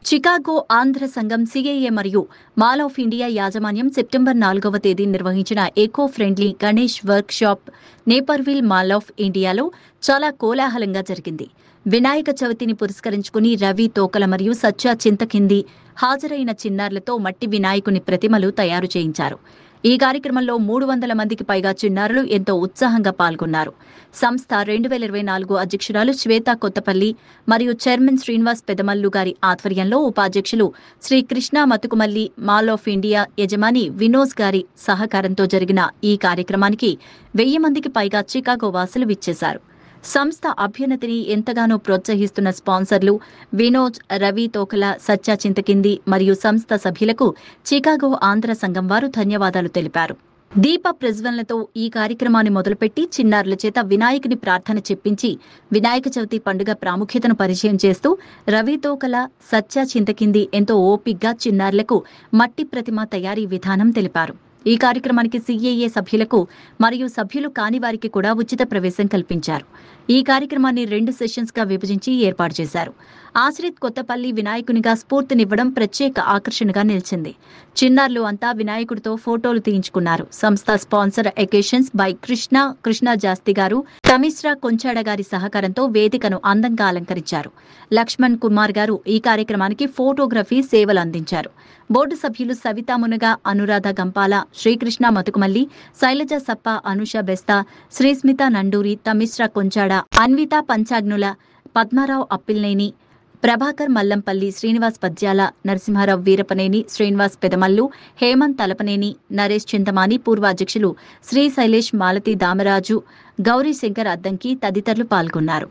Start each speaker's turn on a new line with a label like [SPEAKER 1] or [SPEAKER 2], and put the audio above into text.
[SPEAKER 1] Chicago Andhra సంఘం CIA మరియు mall of India యాజమాన్యం సెప్టెంబర్ 4వ తేదీ నిర్వహించిన eco friendly Ganesh work shop Naperville mall of ఇండియాలో చాలా కోలాహలంగా జరిగింది. వినాయక చవితిని పురస్కరించుకుని రవి తోకల మరియు సత్య చింతకింది హాజరైన చిన్నారులతో మట్టి వినాయకుని ప్రతిమలు తయారు చేయించారు. ఈ కార్యక్రమంలో 300 మందికి పైగా చిన్నారులు ఎంతో ఉత్సాహంగా పాల్గొన్నారు. సంస్థ 2024 అధ్యక్షురాలు శ్వేత కొత్తపల్లి మరియు చైర్మన్ శ్రీనివాస్ పెదమల్లు గారి ఆధ్వర్యంలో ఉపాధ్యక్షులు Shri Krishna Matukumalli, Mall of India యజమాని వినోజ్ గారి సహకారంతో జరిగిన ఈ కార్యక్రమానికి 1000 మందికి పైగా చికాగో వాసులు విచ్చేశారు. సంస్థ అభ్యున్నతిని ఎంతగానో ప్రోత్సహిస్తున్న స్పాన్సర్లు వినోజ్, రవి తోకల, సత్య చింతకింది మరియు సంస్థ సభ్యులకు చికాగో ఆంధ్ర సంఘం వారు ధన్యవాదాలు తెలిపారు. దీప ప్రజ్వలనతో ఈ కార్యక్రమాన్ని మొదలుపెట్టి చిన్నారుల చేత వినాయకుని ప్రార్థన చెప్పించి వినాయక చవితి పండుగ ప్రాముఖ్యతను పరిచయం చేస్తూ రవి తోకల, సత్య చింతకింది ఎంతో ఓపిగ్గా చిన్నారులకు మట్టి ప్రతిమ తయారీ విధానం తెలిపారు. ఈ కార్యక్రమానికి సిఐఏ సభ్యులకు మరియు సభ్యులు కాని వారికి కూడా ఉచిత ప్రవేశం కల్పించారు. ఈ కార్యక్రమాన్ని 2 సెషన్స్ గా విభజించి ఏర్పాటు చేశారు. ఆశ్రిత్ కొత్తపల్లి వినాయకునిగా స్ఫూర్తినివ్వడం ప్రత్యేక ఆకర్షణగా నిలిచింది. చిన్నారులు అంతా వినాయకుడితో ఫోటోలు తీయించుకున్నారు. సంస్థ స్పాన్సర్ ఎకేషన్స్ బై కృష్ణ జాస్తి గారు, తమిశ్రా కొంచాడ గారి సహకారంతో వేదికను అందంగా అలంకరించారు. లక్ష్మణ్ కుమార్ గారు ఈ కార్యక్రమానికి ఫోటోగ్రఫీ సేవలు అందించారు. బోర్డు సభ్యులు సవితా మునగ, అనురాధ గంపాల, శ్రీకృష్ణ మతుకుమల్లి, శైలజ సప్ప, అనుష బెస్తా, శ్రీస్మిత నండూరి, తమిశ్రా కొంచాడ, అన్విత పంచాగ్నుల, పద్మారావు అప్పిల్నేని, ప్రభాకర్ మల్లంపల్లి, శ్రీనివాస్ పద్యాల, నరసింహారావు వీరపనేని, శ్రీనివాస్ పెదమల్లు, హేమంత్ తలపనేని, నరేష్ చింతమాని, పూర్వాధ్యక్షులు శ్రీ శైలేష్, మాలతి దామరాజు, గౌరీశంకర్ అద్దంకి తదితరులు పాల్గొన్నారు.